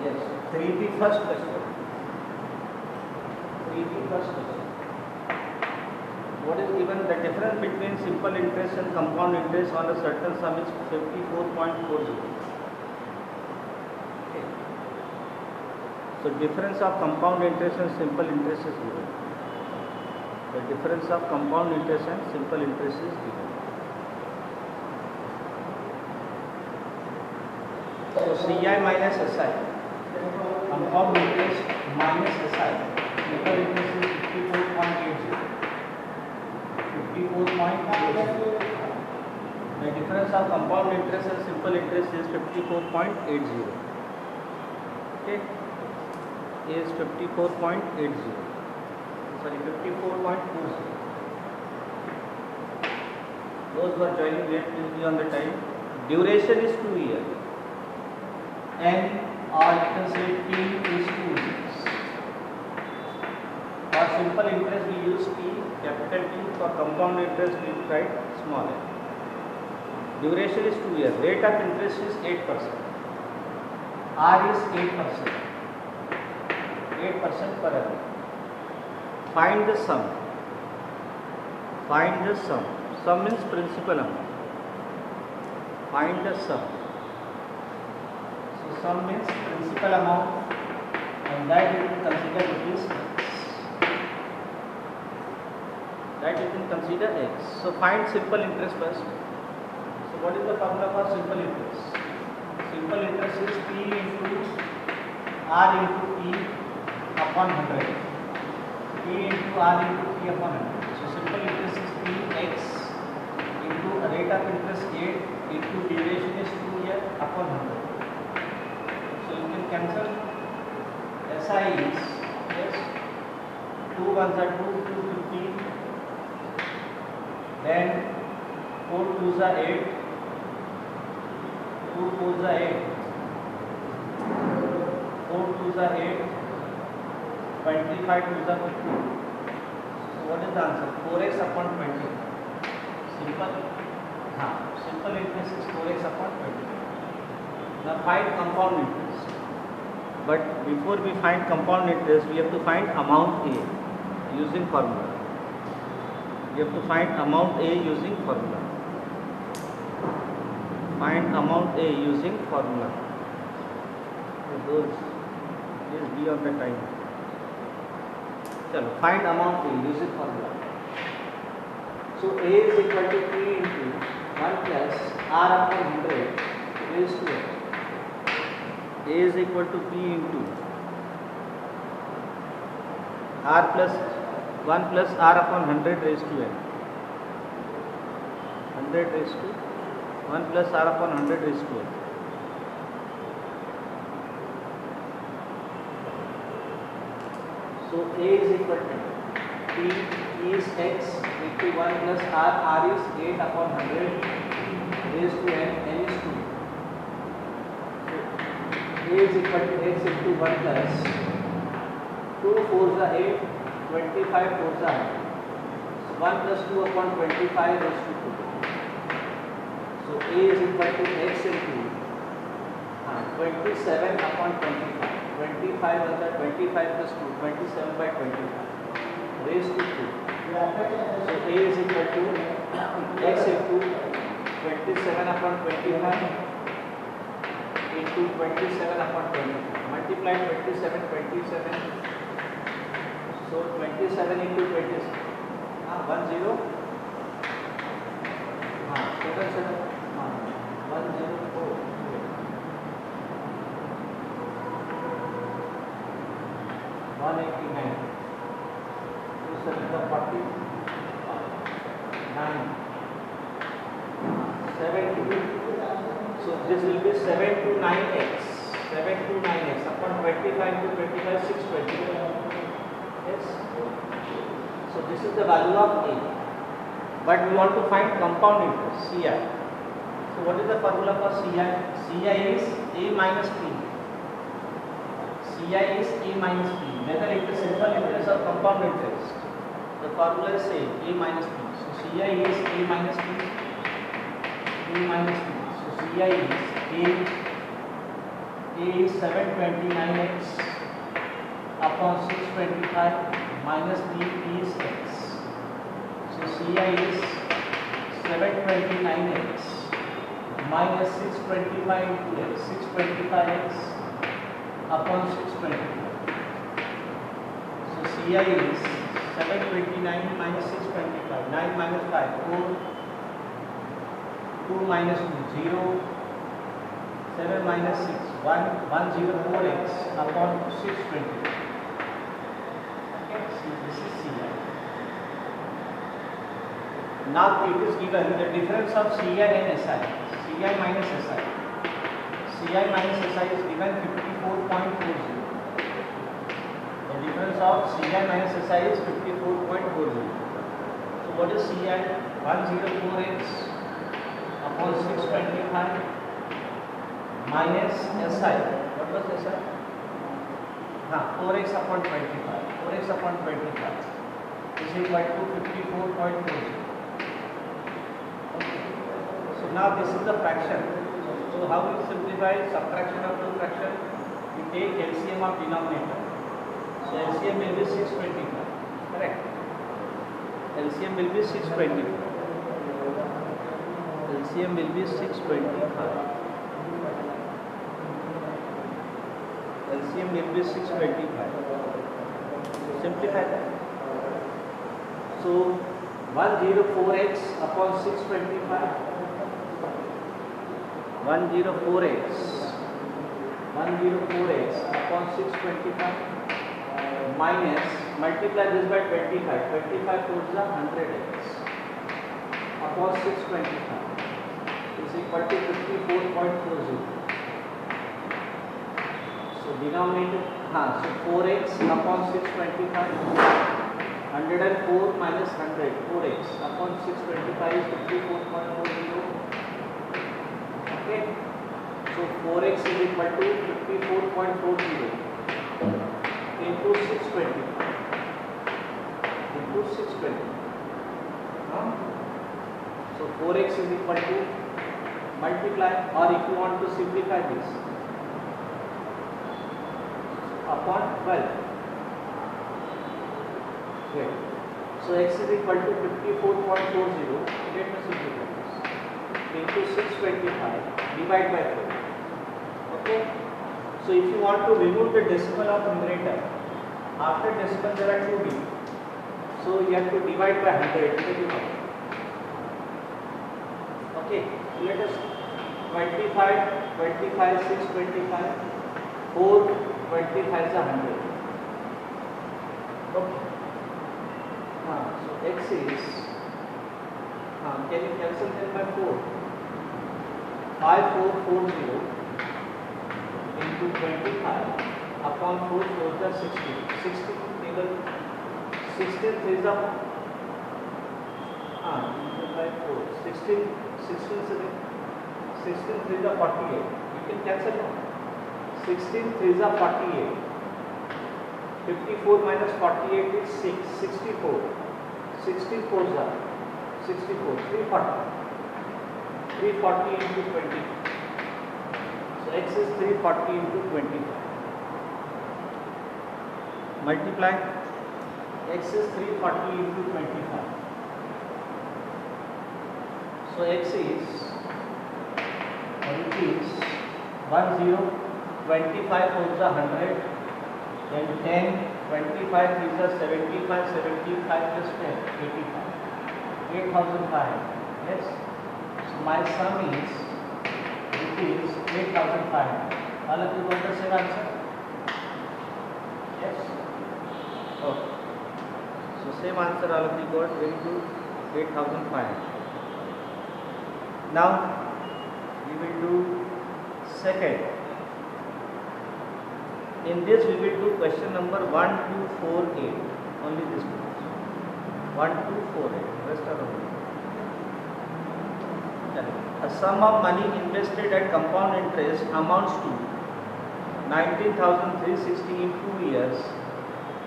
Yes, 3B first question. 3B first question. What is given? The difference between simple interest and compound interest on a certain sum is 54.40. Okay. So difference of compound interest and simple interest is given. The difference of compound interest and simple interest is given. So CI minus SI, compound interest minus SI, simple interest is 54.80. 54.80. The difference of compound interest and simple interest is 54.80. Okay, is 54.80. Sorry, 54.40. Those who are joining late, please be on the time. Duration is 2 years. N, or you can say T is 2 years. For simple interest we use T, capital T. For compound interest we write small n. Duration is 2 years. Rate of interest is 8%. R is 8%. 8% per annum. Find the sum. Find the sum. Sum means principal amount. Find the sum. So sum means principal amount, and that we will consider rupees X. That we can consider X. So find simple interest first. So what is the formula for simple interest? Simple interest is P into R into P upon 100. P into R into P upon 100. So simple interest is Px into a rate of interest 8 into duration is 2 years upon 100. So you can cancel. SI is, yes, 2 ones are 2, 250. Then 4 2s are 8, 2 4s are 8, 4 2s are 8, 25 2s are 50. So what is the answer? 4x upon 20. Simple. Simple interest is 4x upon 20. Now find compound interest. But before we find compound interest, we have to find amount A using formula. We have to find amount A using formula. Find amount A using formula. So those, please be on the time. Chalo, find amount A using formula. So A is equal to P into 1 plus R upon 100 raised to N. A is equal to P into R plus 1 plus R upon 100 raised to N. 100 raised to 1 plus R upon 100 raised to N. So A is equal to P is X into 1 plus R is 8 upon 100 raised to N is 2. A is equal to X into 1 plus 2 4s are 8, 25 4s are 100. So 1 plus 2 upon 25 is 2. So A is equal to X into 27 upon 25. 25 under 25 plus 2, 27 by 25 raised to 2. So A is equal to X into 27 upon 25 into 27 upon 25. Multiply 27, 27. So 27 into 27. 1 0. 7 7. 1 0 4. 189. 2 7 40. 9. 7 2. So this will be 7 to 9x. 7 to 9x upon 25 to 25, 625. Yes. So this is the value of A. But we want to find compound interest, CI. So what is the formula for CI? CI is A minus P. CI is A minus P. Whether it is simple interest or compound interest, the formula is same, A minus P. So CI is A minus P. A minus P. So CI is A A is 729x upon 625 minus B is x. So Ci is 729x minus 625 into x, 625x upon 625. So Ci is 729 minus 625, 9 minus 5, 4, 2 minus 2, 0, 7 minus 6, 104x upon 620. Okay, so this is Ci. Now it is given the difference of Ci and Si. Ci minus Si. Ci minus Si is given 54.40. The difference of Ci minus Si is 54.40. So what is Ci? 104x upon 625 minus Si. What was Si? 4x upon 25. 4x upon 25 is equal to 54.40. Okay. So now this is the fraction. So how we simplify subtraction of two fraction? We take LCM of denominator. So LCM will be 625. Correct? LCM will be 625. LCM will be 625. LCM will be 625. Simplify that. So 104x upon 625. 104x upon 625 minus, multiply this by 25. 25 towards the 100x upon 625 is equal to 54.40. So denominator, so 4x upon 625, 104 minus 100, 4x upon 625 is 54.40. Okay, so 4x is equal to 54.40 into 625 into 620. So 4x is equal to, multiply, or if you want to simplify this, upon 12. Okay. So x is equal to 54.40. Let me simplify this. Into 625 divide by 4. Okay. So if you want to remove the decimal of numerator, after decimal there are 2 digits. So you have to divide by 100. Okay. Let us 25, 625, 4, 25 is 100. Okay. So x is, can you cancel them by 4? 5440 into 25 upon 4 4 is 60. 60 table 16 is the 16 is the 48. You can cancel now. 16 3 is a 48. 54 minus 48 is 6. 64. 64 is a 64. 340. 340 into 20. So x is 340 into 25. Multiply. X is 340 into 25. So x is 10, 25 is 100, then 10, 25 is 75, 75 plus 10, 85, 8,500. Yes. So my sum is, it is 8,500. All of you got the same answer? Yes. Okay. So same answer all of you got. Very good. 8,500. Now we will do second. In this we will do question number 1248. Only this question. 1248. Rest are only. A sum of money invested at compound interest amounts to 19,360 in 2 years,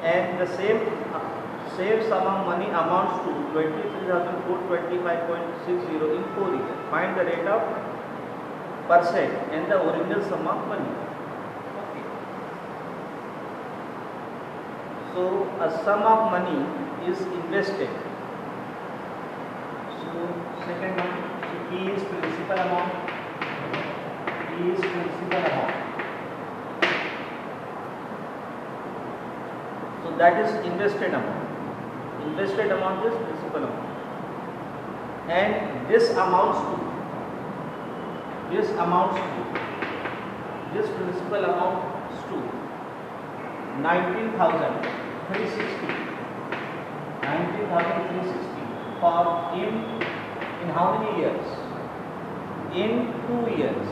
and the same sum of money amounts to 23,425.60 in 4 years. Find the rate of percent and the original sum of money. So a sum of money is invested. So second one, so P is principal amount. P is principal amount. So that is invested amount. Invested amount is principal amount. And this principal amount is to 19,360. 19,360 for in how many years? In 2 years.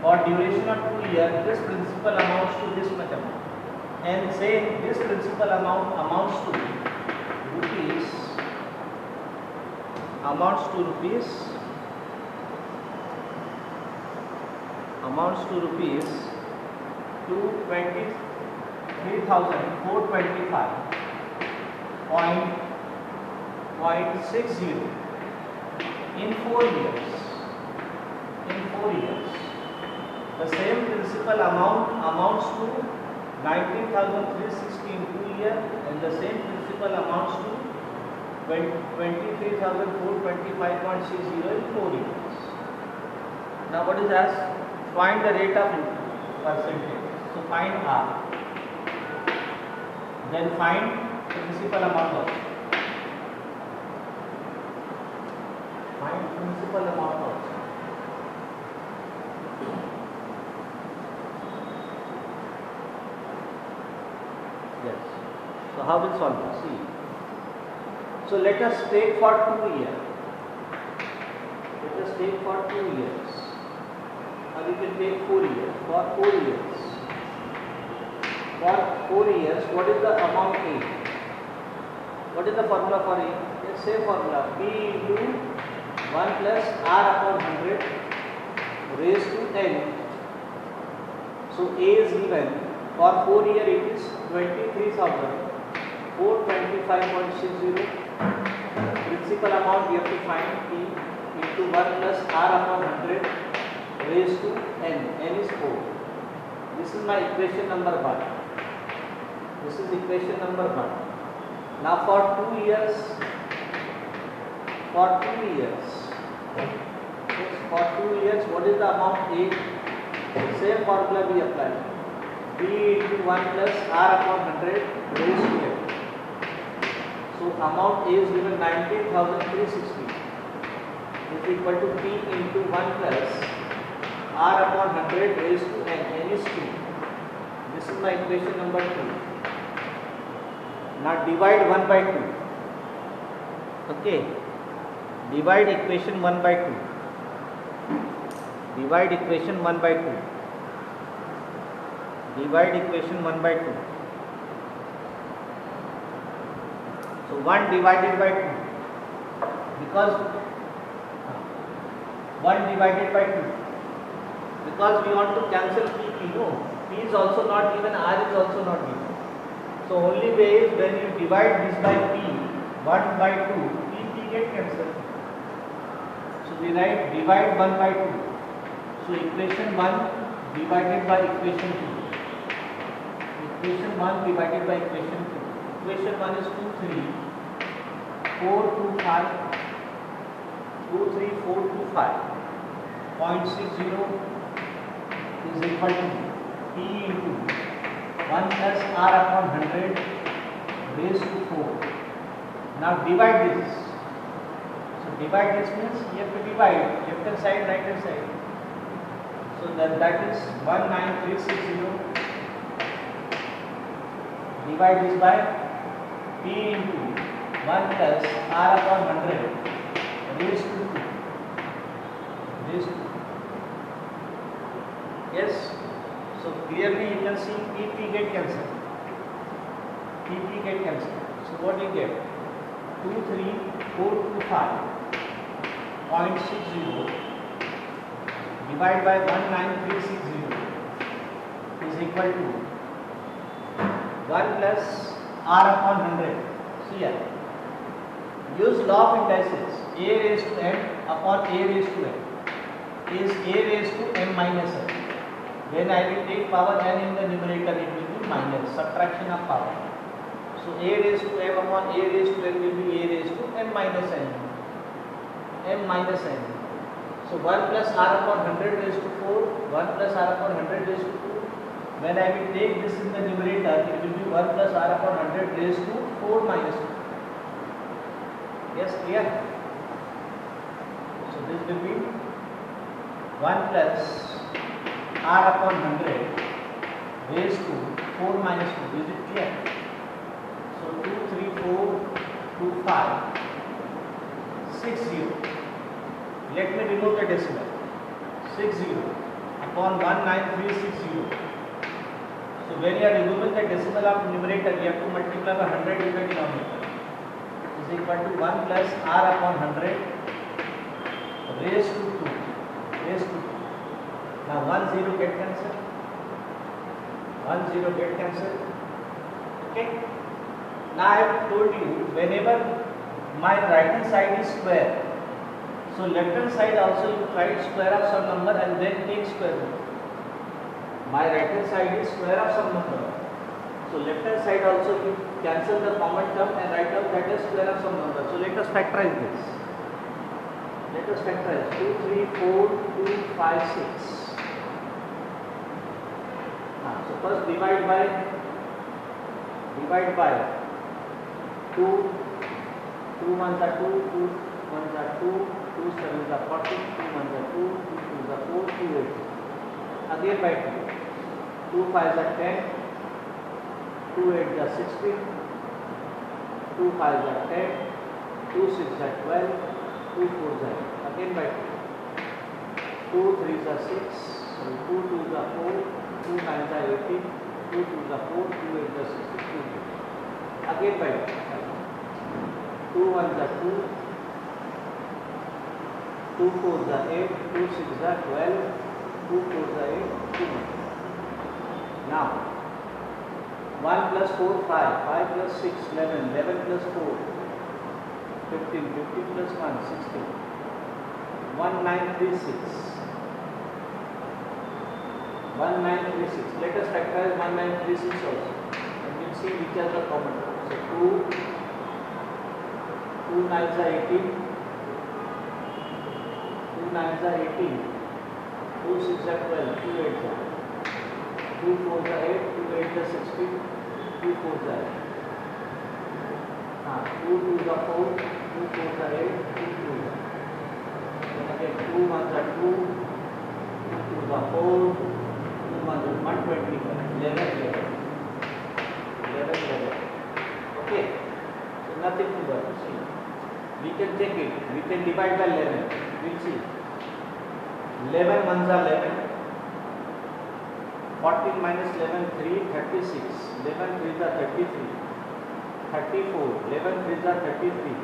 For duration of 2 years, this principal amounts to this much amount. And say this principal amount amounts to rupees 223,425.60 in 4 years. In 4 years, the same principal amount amounts to 19,360 in 2 years, and the same principal amounts to 23,425.60 in 4 years. Now what is asked? Find the rate of percentage. So find R. Then find principal amount also. Find principal amount also. Yes. So how will solve this? See. So let us take for 2 years. Let us take for 2 years. Or we can take 4 years. For 4 years. For 4 years, what is the amount A? What is the formula for A? Let's say formula P into 1 plus R upon 100 raised to N. So A is given. For 4 years it is 23,425.60. Principal amount we have to find P into 1 plus R upon 100 raised to N. N is 4. This is my equation number 1. This is equation number 1. Now for 2 years, what is the amount A? Same formula we apply. P into 1 plus R upon 100 raised to N. So amount A is given 19,360 is equal to P into 1 plus R upon 100 raised to N. N is 2. This is my equation number 2. Now divide 1 by 2. Okay. Divide equation 1 by 2. Divide equation 1 by 2. Divide equation 1 by 2. So 1 divided by 2. Because 1 divided by 2. Because we want to cancel P, no. P is also not given, R is also not given. So only way is when you divide this by P, 1 by 2, P get cancelled. So we write divide 1 by 2. So equation 1 divided by equation 2. Equation 1 divided by equation 2. Equation 1 is 23425.60 is equal to P into 1 plus R upon 100 raised to 4. Now divide this. So divide this means you have to divide left hand side, right hand side. So that is 19360. Divide this by P into 1 plus R upon 100 raised to 2. Raised to 2. Yes. So clearly you can see PP get cancelled. PP get cancelled. So what do you get? 23425.60 divided by 19360 is equal to 1 plus R upon 100. See here. Use law of indices. A raised to n upon A raised to n is A raised to m minus n. Then I will take power n in the numerator, it will be minus subtraction of power. So a raised to m upon a raised to n will be a raised to m minus n. M minus n. So 1 plus r upon 100 raised to 4, 1 plus r upon 100 raised to 2. When I will take this in the numerator, it will be 1 plus r upon 100 raised to 4 minus 2. Yes, clear? So this will be 1 plus r upon 100 raised to 4 minus 2. Is it clear? So 2, 3, 4, 2, 5, 6, 0. Let me remove the decimal. 6, 0 upon 19360. So when you are removing the decimal of numerator, you have to multiply by 100 in the denominator. Is equal to 1 plus r upon 100 raised to 2. Raised to 2. Now 1 0 get cancelled. 1 0 get cancelled. Okay. Now I have told you, whenever my right hand side is square, so left hand side also you write square of some number and then take square root. My right hand side is square of some number. So left hand side also you cancel the common term and write out that is square of some number. So let us factorize this. Let us factorize 2, 3, 4, 2, 5, 6. So first divide by 2. 2 ones are 2, 2 ones are 2, 2 sevens are 40, 2 ones are 2, 2 twos are 4, 2 eights. Again by 2. 2 fives are 10, 2 eights are 16, 2 fives are 10, 2 sixes are 12, 2 fours are 8. Again by 2. 2 threes are 6, 2 twos are 4, 2 nines are 18, 2 twos are 4, 2 eights are 62. Again by 2 ones are 2, 2 fours are 8, 2 sixes are 12, 2 fours are 8, 2 1. Now 1 plus 4 5, 5 plus 6 11, 11 plus 4 15, 15 plus 1 16, 1936. 1936. Let us factorize 1936 also. And we'll see which are the common terms. So 2 nines are 18. 2 nines are 18. 2 sixes are 12. 2 eights are 2 fours are 8. 2 eights are 16. 2 fours are 8. 2 twos are 4. 2 fours are 8. 2 twos are. Then again 2 ones are 2. 2 twos are 4. 120, 11, 11. Okay, so nothing to worry. See, we can take it. We can divide by 11. We'll see. 11 ones are 11. 14 minus 11, 3, 36. 11 threes are 33. 34. 11 threes are 33.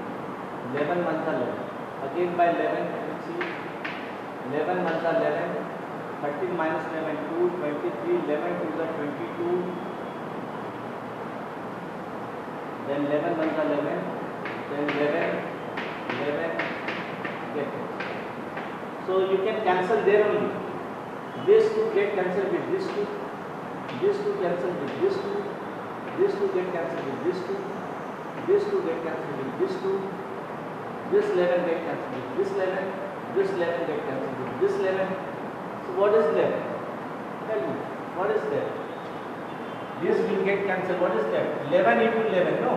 11 ones are 11. Again by 11, we'll see. 11 ones are 11. 13 minus 11, 2, 23, 11 twos are 22, then 11 ones are 11, then 11, get it. So you can cancel there only. This 2 get cancelled with this 2, this 2 cancelled with this 2, this 2 get cancelled with this 2, this 2 get cancelled with this 2, this 11 get cancelled with this 11, this 11 get cancelled with this 11. What is left? Tell me, what is left? This will get cancelled. What is left? 11 into 11, no?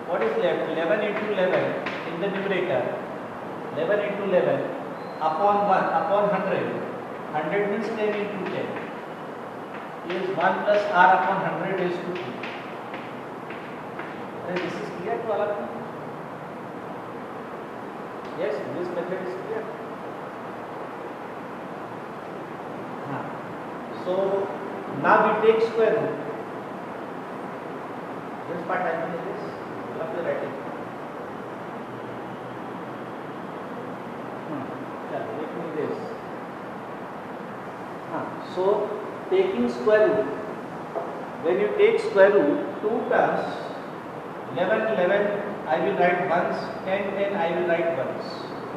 What is left? 11 into 11 in the numerator. 11 into 11 upon 1, upon 100. 100 means 10 into 10. Is 1 plus r upon 100 is to 2. This is clear to all of you? Yes, this method is clear. So now we take square root. This part I will do this. You have to write it. Let me this. So taking square root. When you take square root, 2 terms, 11, 11, I will write once, 10, 10, I will write once.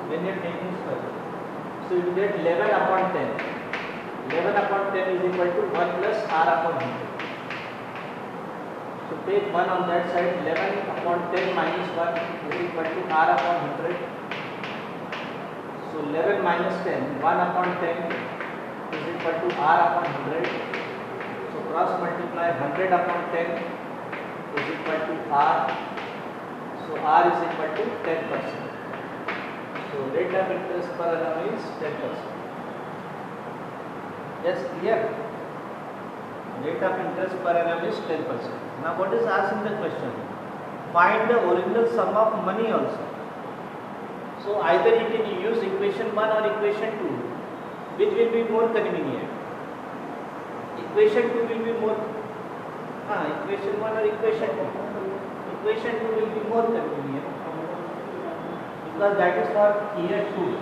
When you are taking square root. So you get 11 upon 10. 11 upon 10 is equal to 1 plus r upon 100. So take 1 on that side, 11 upon 10 minus 1 is equal to r upon 100. So 11 minus 10, 1 upon 10 is equal to r upon 100. So cross multiply 100 upon 10 is equal to r. So r is equal to 10%. So rate of interest per annum is 10%. Yes, clear? Rate of interest per annum is 10%. Now what is asked in the question? Find the original sum of money also. So either you can use equation 1 or equation 2. Which will be more convenient? Equation 2 will be more, equation 1 or equation 2? Equation 2 will be more convenient because that is for year 2.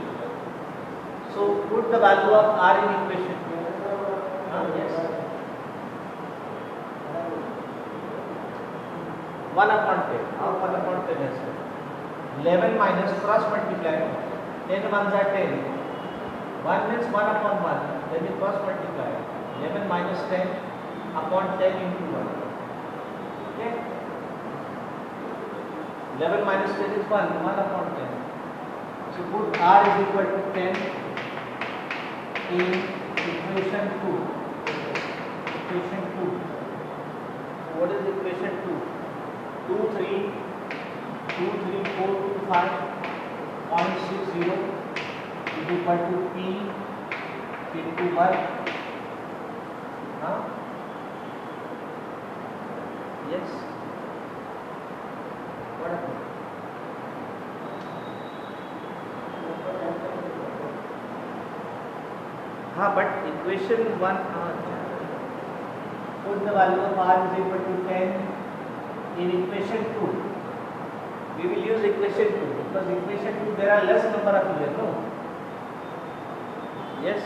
So put the value of r in equation 2. Yes. 1 upon 10. How 1 upon 10 is? 11 minus cross multiply. 10 ones are 10. 1 means 1 upon 1. Then you cross multiply. 11 minus 10 upon 10 into 1. Okay? 11 minus 10 is 1. 1 upon 10. So put r is equal to 10 in equation 2. Equation 2. So what is equation 2? 2, 3, 4, 2, 5, 0.60 is equal to P into 1. Yes. What happened? But equation 1, put the value of r is equal to 10 in equation 2. We will use equation 2 because equation 2 there are less number of years, no? Yes.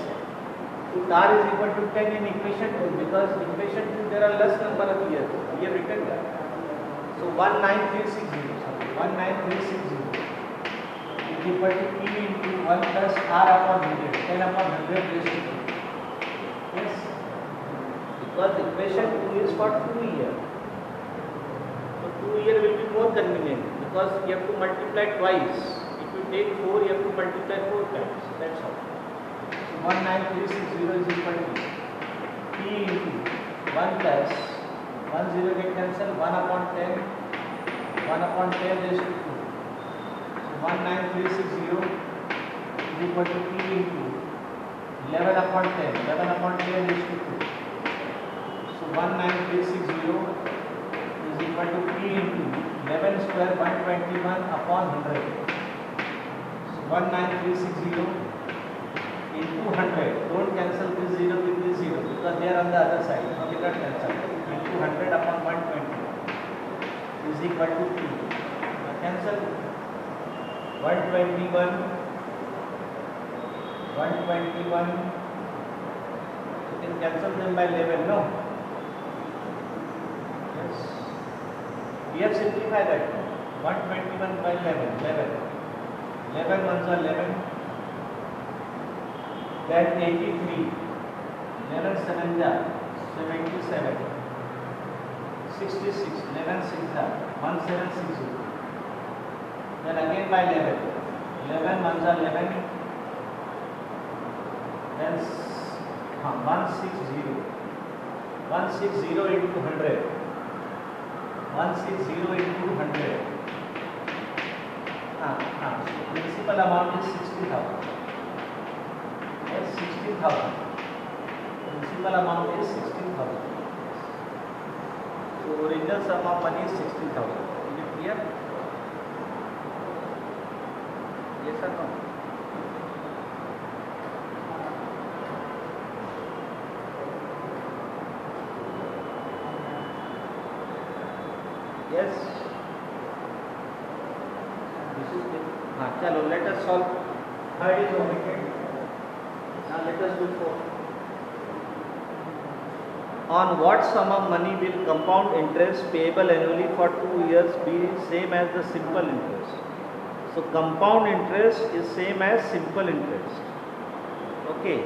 Put r is equal to 10 in equation 2 because equation 2 there are less number of years. We have written that. So 19360 is equal to P into 1 plus r upon 100. 10 upon 100 raised to 2. Yes. Because equation 2 is for 2 years. 2 year will be more convenient because you have to multiply twice. If you take 4, you have to multiply 4 times. That's all. So 19360 is equal to P into 1 plus 1 0 get cancelled, 1 upon 10 raised to 2. So 19360 is equal to P into 11 upon 10 raised to 2. So 19360 is equal to P into 11 square 121 upon 100. So 19360 into 100. Don't cancel this 0 with this 0 because they are on the other side. Now we can't cancel. Into 100 upon 120 is equal to P. Now cancel 121. You can cancel them by 11, no? We have simplified that. 121 by 11. 11 ones are 11. Then 83. 11 sevens are 77. 66. 11 sixes are 1760. Then again by 11. 11 ones are 11. Then 160. 160 into 100. 160 into 100. So principal amount is 60,000. Yes, 16,000. Principal amount is 16,000. So original sum of money is 16,000. Is it clear? Yes or no? Yes. This is the. Chalo, let us solve. Third is omitted. Now let us do 4. On what sum of money will compound interest payable annually for 2 years be same as the simple interest? So compound interest is same as simple interest. Okay.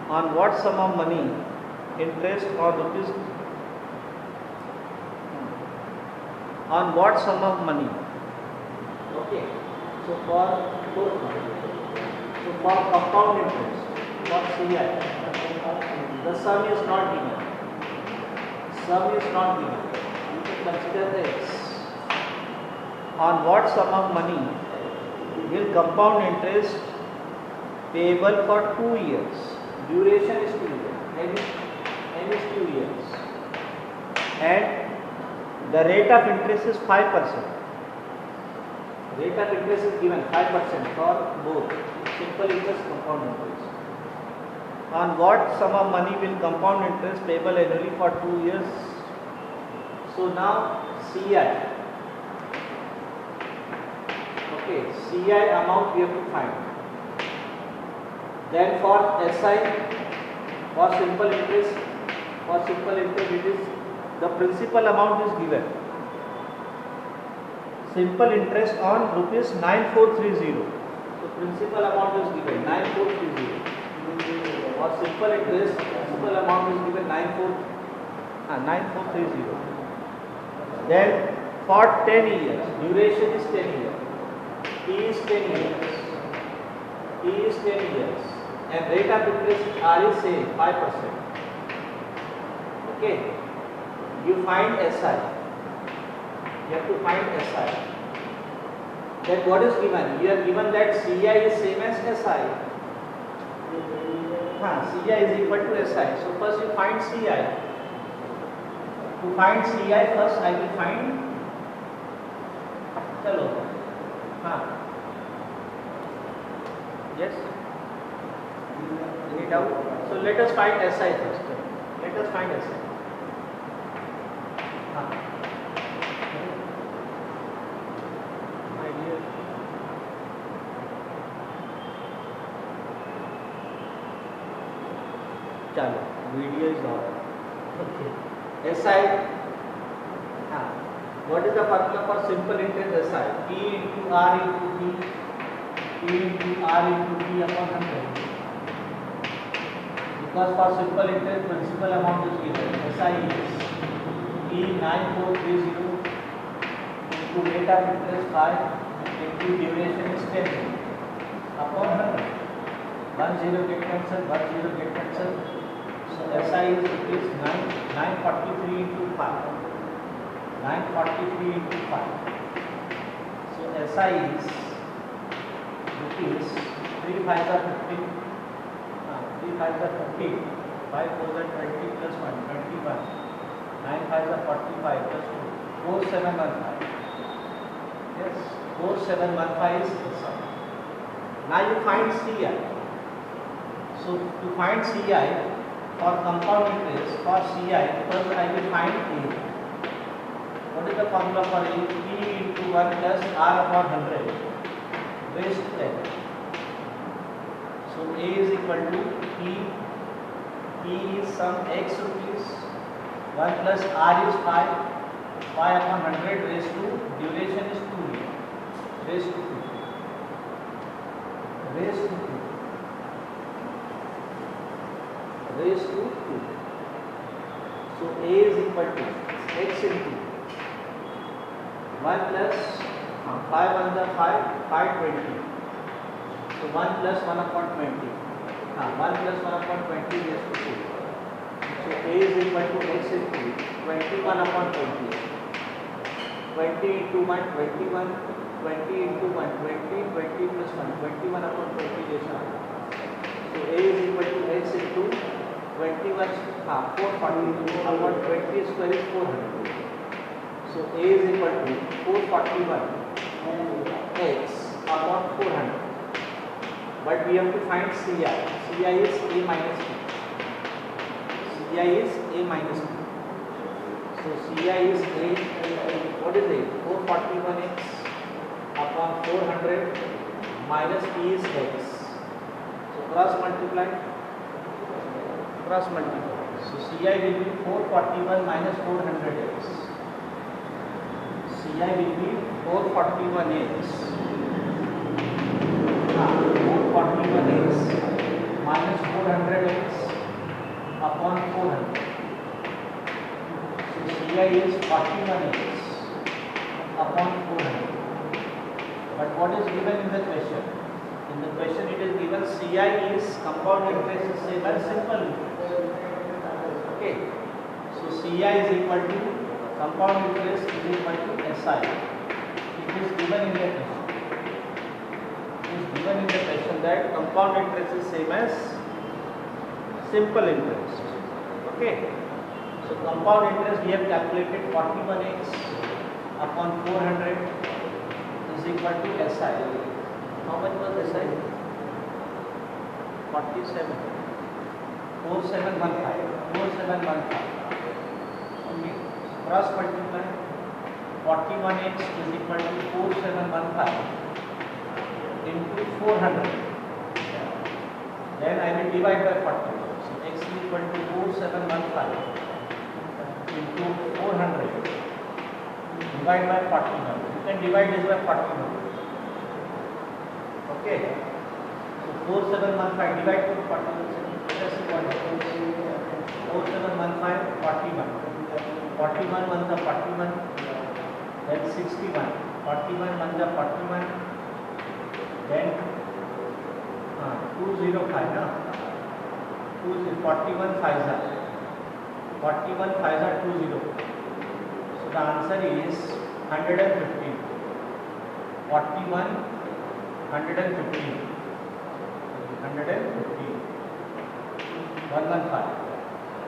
On what sum of money interest on rupees on what sum of money? Okay. So for compound interest for CI, the sum is not given. Sum is not given. You can consider this. On what sum of money will compound interest payable for 2 years? Duration is 2 years. N is 2 years. And the rate of interest is 5%. Rate of interest is given 5% for both simple interest, compound interest. On what sum of money will compound interest payable annually for 2 years? So now CI. Okay, CI amount we have to find. Then for SI, for simple interest it is the principal amount is given. Simple interest on rupees 9430. So principal amount is given 9430. For simple interest, principal amount is given 9430. Then for 10 years, duration is 10 years. T is 10 years. T is 10 years. And rate of interest R is say 5%. Okay. You find SI. You have to find SI. Then what is given? You are given that CI is same as SI. CI is equal to SI. So first you find CI. To find CI first I will find. Chalo. Yes. Any doubt? So let us find SI first. Let us find SI. चलो video is on. Okay. SI. What is the formula for simple interest SI? P into R into T. P into R into T upon 100. Because for simple interest principal amount is given. SI is P 9430 into rate of interest 5 into duration is 10 upon 100. 1 0 get cancelled, 1 0 get cancelled. So SI is rupees 943 into 5. 943 into 5. So SI is rupees 3 5 are 15. 3 5 are 15. 5 4 are 20 plus 1 21. 9 5 are 45 plus 2 4715. Yes, 4715 is SI. Now you find CI. So to find CI for compound interest for CI, first I will find A. What is the formula for A? P into 1 plus R upon 100 raised to n. So A is equal to P. P is some X rupees. 1 plus R is 5. 5 upon 100 raised to duration is 2 years. Raised to 2. Raised to 2. Raised to 2. So A is equal to X into 1 plus 5 on the 5 20. So 1 plus 1 upon 20. 1 plus 1 upon 20 raised to 2. So A is equal to X into 21 upon 20. 20 into 1 21. 20 into 1 20. 20 plus 1 21 upon 20 raised to 2. So A is equal to X into 21 440 upon 20 square is 400. So A is equal to 441 X upon 400. But we have to find CI. CI is A minus B. CI is A minus B. So CI is A. What is A? 441X upon 400 minus P is X. So cross multiply. Cross multiply. So CI will be 441 minus 400X. CI will be 441X. 441X minus 400X upon 400. So CI is 41X. upon 400. But what is given in the question? In the question it is given CI is compound interest is same as simple interest. Okay. So CI is equal to compound interest is equal to SI. It is given in the question. It is given in the question that compound interest is same as simple interest. Okay. So compound interest we have calculated 41x upon 400 is equal to SI. How much was SI? 47. 4715. 4715. Okay. Cross multiply. 41x is equal to 4715 into 400. Then I will divide by 40. So x is equal to 4715 into 400. Divide by 41. You can divide this by 41. Okay. So 4715 divide to 41. Let us see what happens. 4715 41. 41 1 the 41. Then 61. 41 1 the 41. Then 205 na. 41 5 are 41 5 are 20. So the answer is 115. 41 115. 115. 115.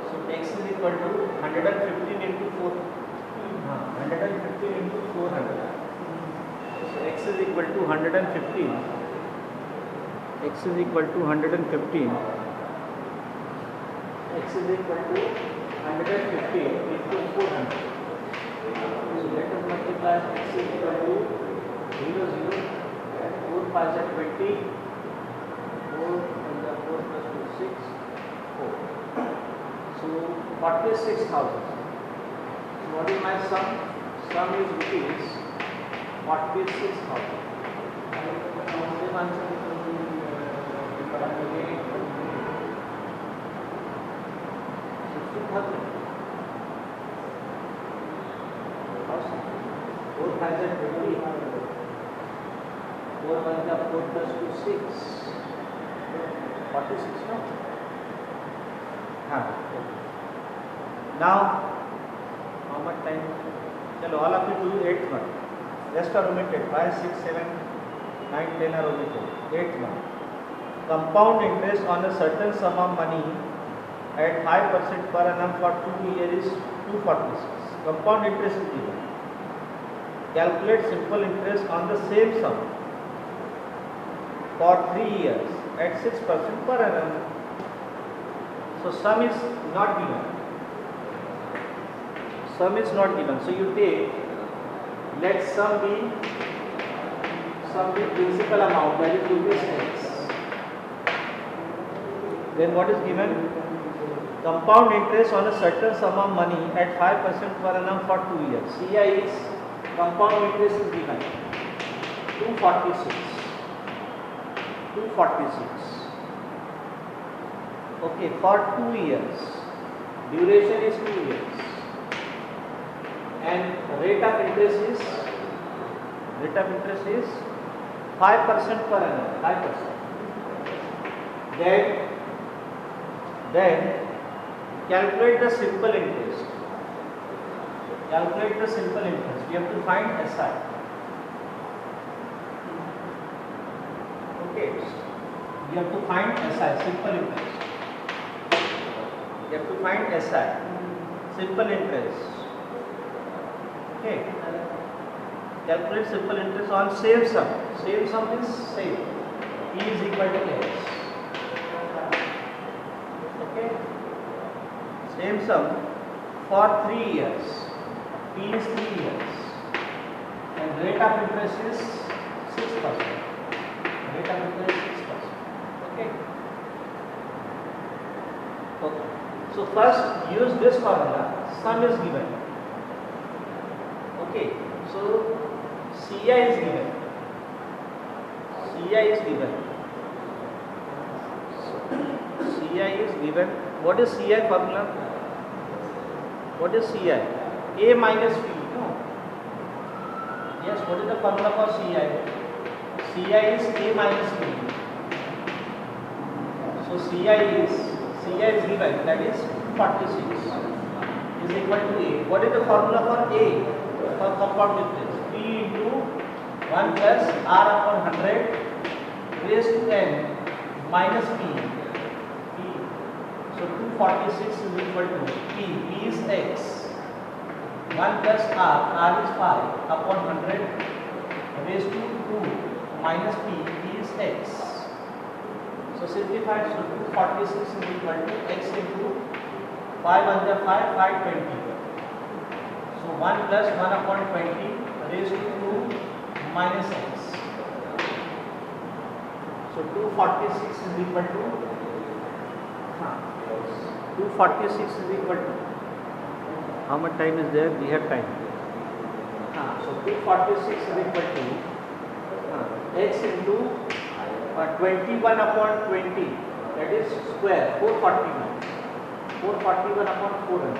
So x is equal to 115 into 4. 115 into 400. So x is equal to 115. X is equal to 115. X is equal to 115 into 400. So let us multiply x is equal to 0 0. 4 5 are 20. 4 and the 4 plus 2 6. 4. So 46,000. So what is my sum? Sum is rupees 46,000. Same answer is 60,000. 4 5 are 20. 4 1 are 4 plus 2 6. 46 no? Now how much time? Chalo, all of you do 8th one. Rest are omitted. 5 6 7 9 10 are omitted. 8th one. Compound interest on a certain sum of money at 5% per annum for 2 years is 246. Compound interest is given. Calculate simple interest on the same sum for 3 years at 6% per annum. So sum is not given. Sum is not given. So you take, let sum be principal amount, that is rupees x. Then what is given? Compound interest on a certain sum of money at 5% per annum for 2 years. CI is compound interest is given 246. 246. Okay, for 2 years. Duration is 2 years. And rate of interest is 5% per annum. 5%. Then calculate the simple interest. Calculate the simple interest. We have to find SI. Okay. We have to find SI, simple interest. We have to find SI, simple interest. Okay. Calculate simple interest on same sum. Same sum is same. E is equal to x. Okay. Same sum for 3 years. P is 3 years. And rate of interest is 6%. Rate of interest is 6%. Okay. Okay. So first use this formula. Sum is given. Okay. So CI is given. CI is given. CI is given. What is CI formula? What is CI? A minus P. No. Yes, what is the formula for CI? CI is A minus B. So CI is given, that is 46 is equal to A. What is the formula for A for compound interest? P into 1 plus R upon 100 raised to n minus P. So 246 is equal to P. P is X. 1 plus R is 5 upon 100 raised to 2 minus P is X. So simplify, so 246 is equal to X into 5 under 5, 520. So 1 plus 1 upon 20 raised to 2 minus X. So 246 is equal to 246 is equal to, how much time is there? We have time. So 246 is equal to X into 21 upon 20, that is square, 441. 441 upon 400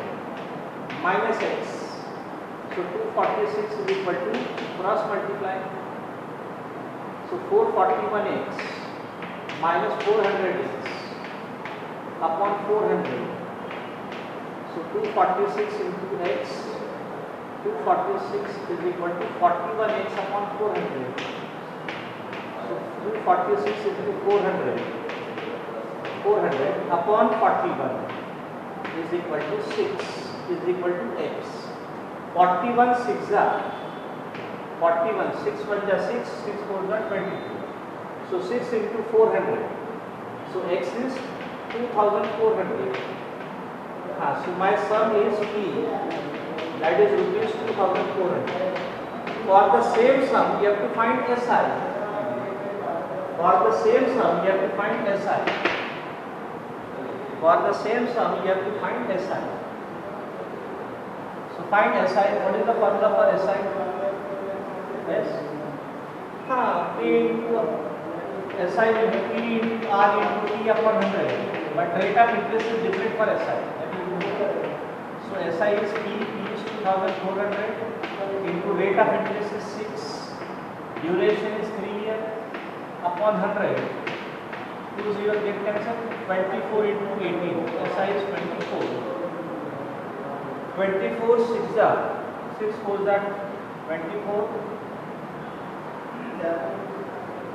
minus X. So 246 is equal to, cross multiply. So 441x minus 400x upon 400. So 246 into x, 246 is equal to 41x upon 400. So 246 into 400 upon 41 is equal to 6 is equal to x. 41 6 are 41, 6 1 is 6, 6 4 is 22. So 6 into 400. So x is 2400. So my sum is P, that is rupees 2400. For the same sum, you have to find SI. For the same sum, you have to find SI. For the same sum, you have to find SI. So find SI. What is the formula for SI? Yes. P into SI will be P into R into T upon 100. But rate of interest is different for SI. So SI is P is 2400 into rate of interest is 6. Duration is 3 years upon 100. 20 get cancelled. 24 into 18. SI is 24. 24 6 are 6 4 are 24.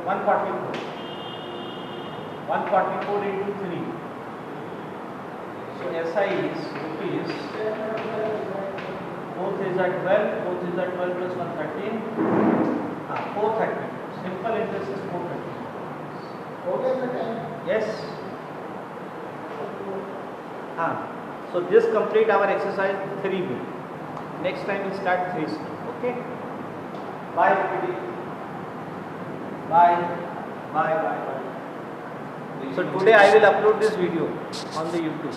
144. 144 into 3. So SI is rupees, both is at 12, both is at 12 plus 1 13, 430. Simple interest is 430. Yes. So this complete our exercise 3B. Next time we'll start 3C. Okay. Bye. Bye. So today I will upload this video on the YouTube.